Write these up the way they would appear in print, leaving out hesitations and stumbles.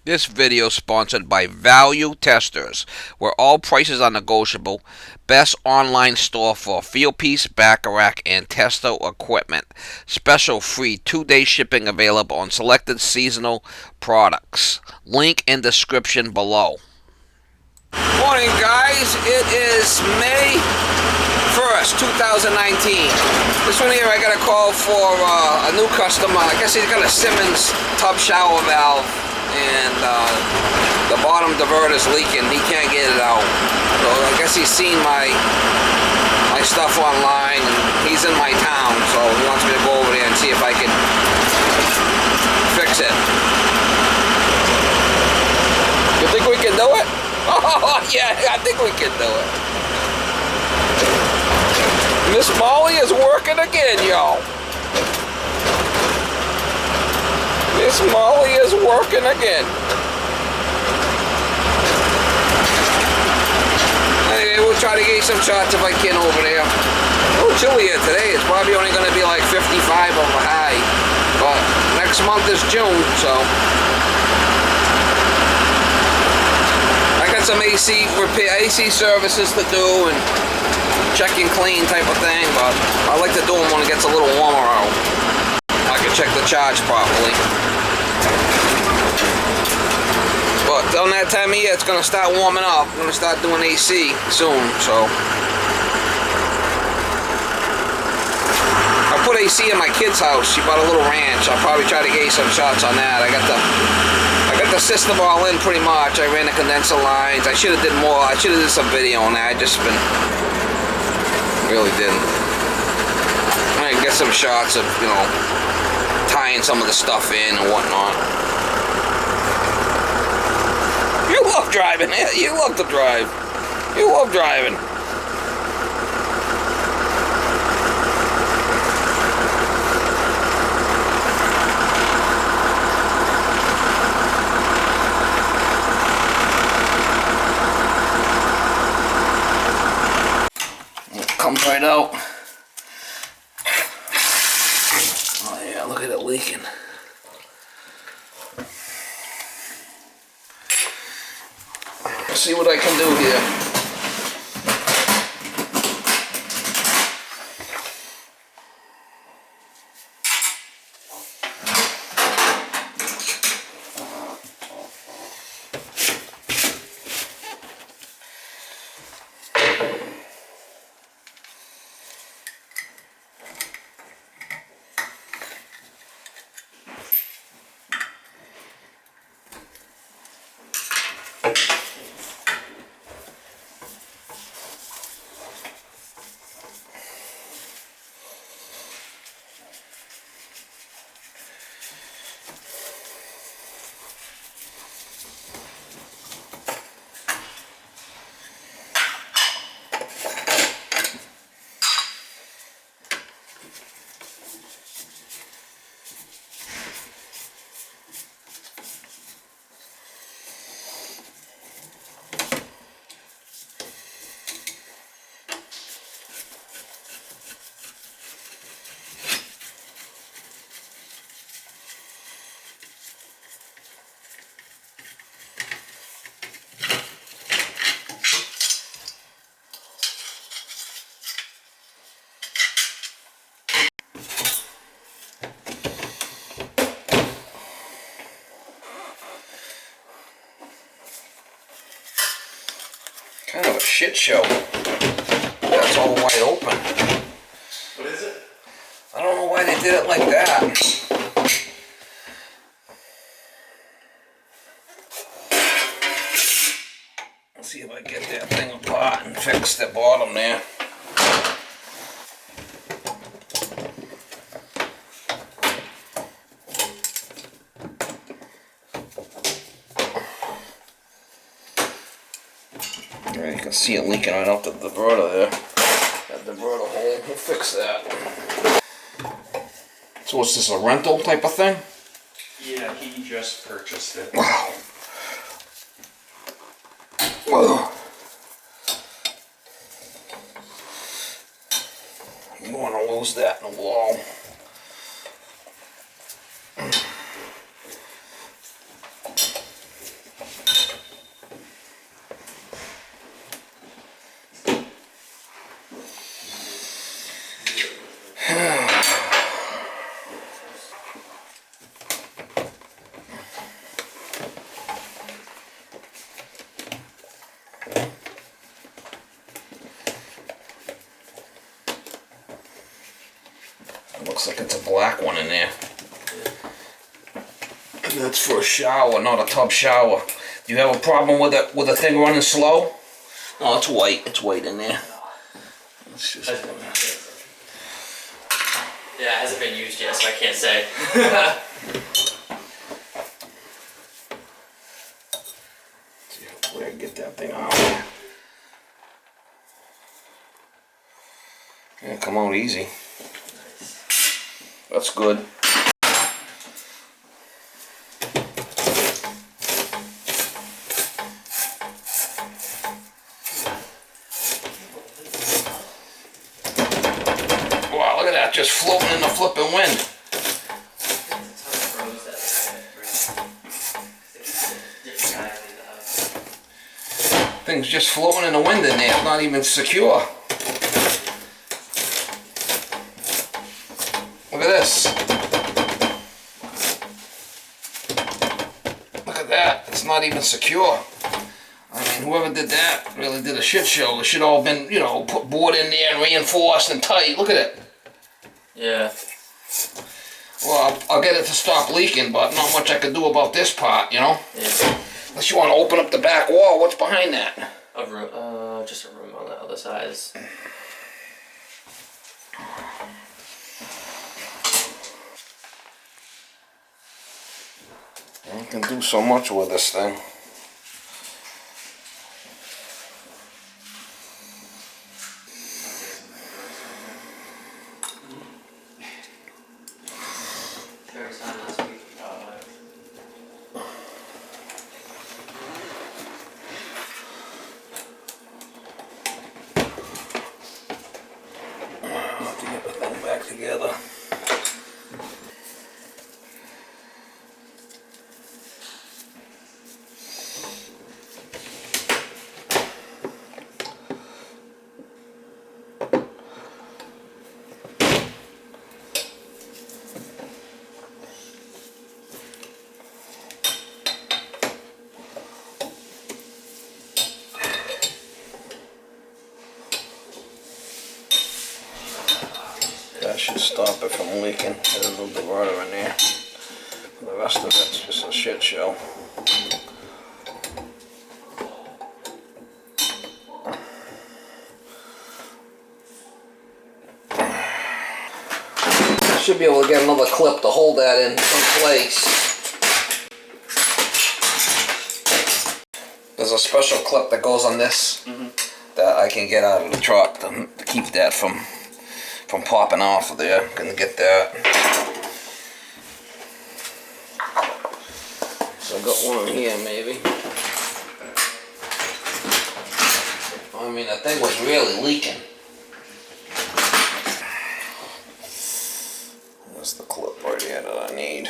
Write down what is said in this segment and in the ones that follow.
This video is sponsored by Value Testers, where all prices are negotiable. Best online store for Fieldpiece, Bacharach, and tester equipment. Special free 2-day shipping available on selected seasonal products. Link in description below. Morning, guys. It is May 1st, 2019. This one here, I got a call for a new customer. I guess he's got a Simmons tub shower valve, and the bottom diverter is leaking. He can't get it out. So I guess he's seen my stuff online, and he's in my town, so he wants me to go over there and see if I can fix it. You think we can do it? Oh, yeah, I think we can do it. Miss Molly is working again, y'all. Miss Molly is working again. Anyway, we'll try to get some shots if I can over there. A little chilly here today. It's probably only going to be like 55 over high. But next month is June, so I got some AC repair, AC services to do, and check and clean type of thing, but I like to do them when it gets a little warmer out. I can check the charge properly. But on that time of year, it's going to start warming up. I'm going to start doing AC soon, so I put AC in my kid's house. She bought a little ranch. I'll probably try to get you some shots on that. I got the system all in pretty much. I ran the condenser lines. I should have did more. I should have did some video on that. I just been really didn't. I can get some shots of, you know, tying some of the stuff in and whatnot. You love driving, yeah. You love to drive. You love driving. Comes right out. Oh yeah, look at it leaking. Let's see what I can do here. Kind of a shit show. That's all wide open. What is it? I don't know why they did it like that. Let's see if I get that thing apart and fix the bottom there. You can see it leaking right out the diverter there. That diverter hole, we'll fix that. So what's this, a rental type of thing? Yeah, he just purchased it. Wow. Whoa. You want to lose that in the wall. Looks like it's a black one in there. And that's for a shower, not a tub shower. Do you have a problem with the thing running slow? No, it's white. It's white in there. It's just... Yeah, it hasn't been used yet, so I can't say. Where I get that thing out? Yeah, come on, easy. That's good. Wow, look at that, just floating in the flipping wind. Thing's just floating in the wind in there, not even secure. Look at this. Look at that, it's not even secure. I mean, whoever did that really did a shit show. It should all been, you know, put board in there and reinforced and tight. Look at it. Yeah. Well, I'll get it to stop leaking, but not much I can do about this part, you know? Yeah. Unless you want to open up the back wall. What's behind that? A room, just a room on the other side. You can do so much with this thing. Together. That should stop it from leaking. There's a little diverter in there. The rest of it's just a shit show. Should be able to get another clip to hold that in place. There's a special clip that goes on this that I can get out of the truck to keep that from popping off of there. Gonna get that. So I got one here maybe. I mean, that thing was really leaking. That's the clip right here that I need.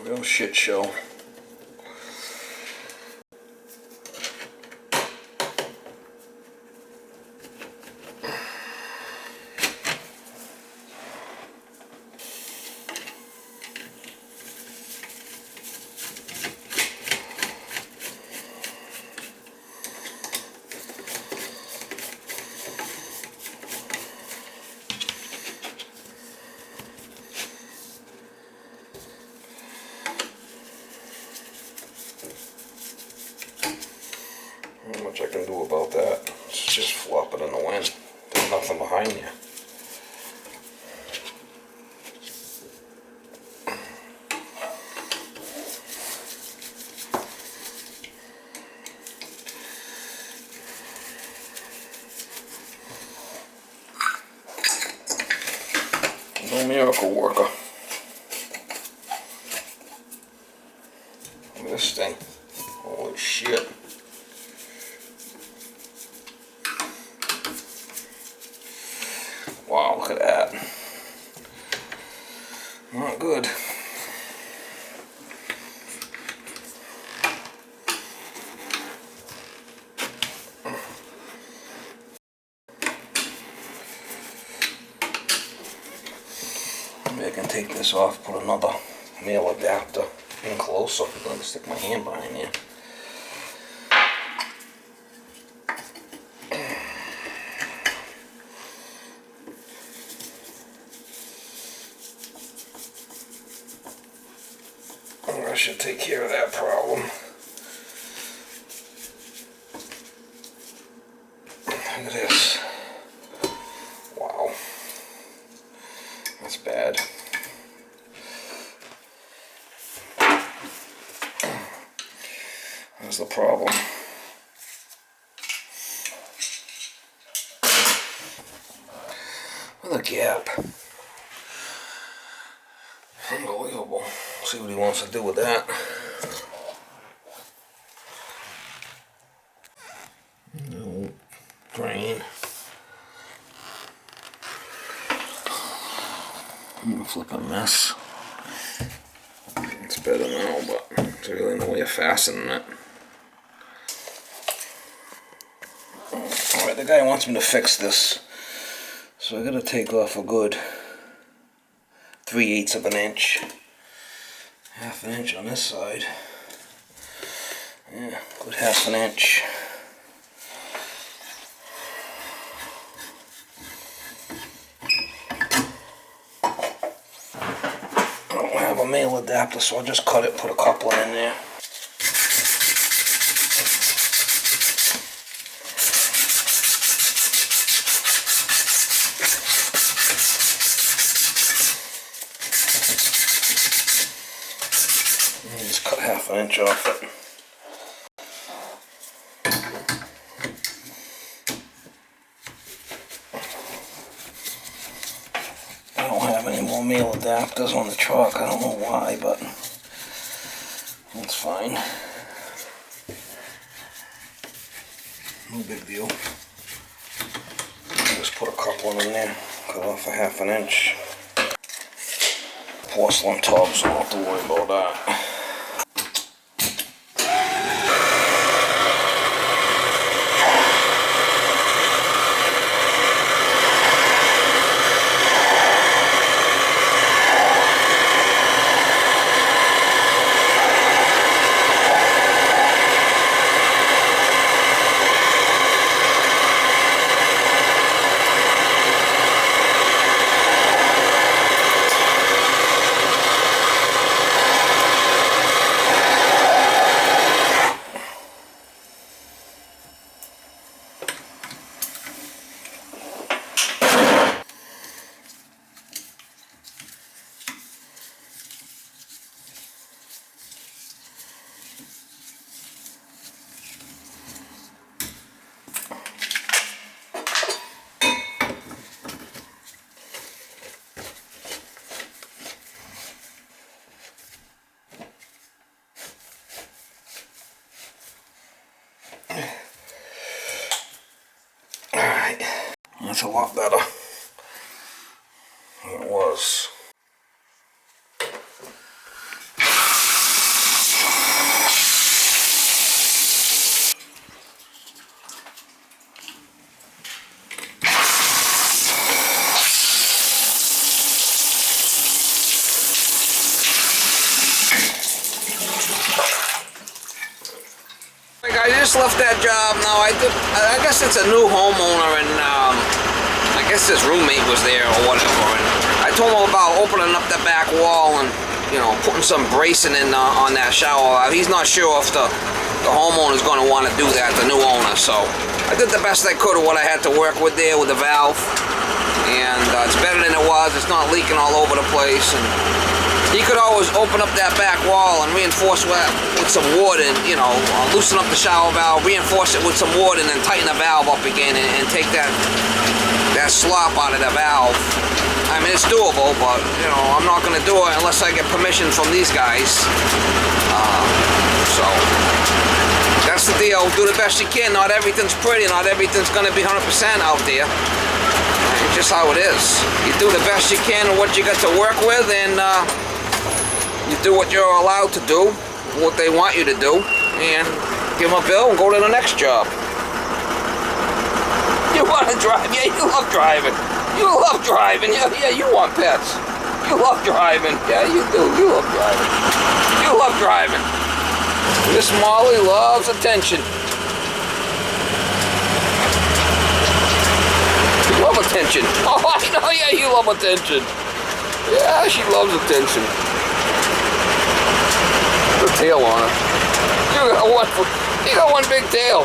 Real shit show. Not much I can do about that. It's just flopping in the wind. There's nothing behind you. No miracle worker. Look at this thing. Holy shit. Wow, look at that. Not good. this off, put another male adapter in closer. I'm going to stick my hand behind there. That should take care of that problem. Look at this. Wow. That's bad. That's the problem. What a gap. Unbelievable. See what he wants to do with that. No drain. I'm gonna flip a mess. It's better now, but there's really no way of fastening it. Alright, the guy wants me to fix this. So I gotta take off a good 3/8 of an inch. Half an inch on this side. Yeah, good half an inch. I don't have a male adapter, so I'll just cut it, put a coupling in there. Just cut half an inch off it. I don't have any more male adapters on the truck. I don't know why, but that's fine. No big deal. Just put a coupling in there, cut off a half an inch. Porcelain tub, so I don't have to worry about that. Alright, that's a lot better than it was. I just left that job now. I guess it's a new homeowner, and I guess his roommate was there or whatever. And I told him about opening up that back wall and, you know, putting some bracing in on that shower. He's not sure if the homeowner's going to want to do that, the new owner. So I did the best I could of what I had to work with there with the valve, and it's better than it was. It's not leaking all over the place. And he could always open up that back wall and reinforce with some wood and, you know, loosen up the shower valve, reinforce it with some wood, and then tighten the valve up again and take that slop out of the valve. I mean, it's doable, but, you know, I'm not going to do it unless I get permission from these guys. So that's the deal. Do the best you can. Not everything's pretty. Not everything's going to be 100% out there. It's just how it is. You do the best you can with what you got to work with, and you do what you're allowed to do, what they want you to do, and give them a bill and go to the next job. You want to drive? Yeah, you love driving. You love driving. Yeah, you want pets. You You love driving. Yeah, you do. You love driving. You love driving. Miss Molly loves attention. You love attention. Oh, I know. Yeah, you love attention. Yeah, she loves attention. Put a tail on her. You got one big tail.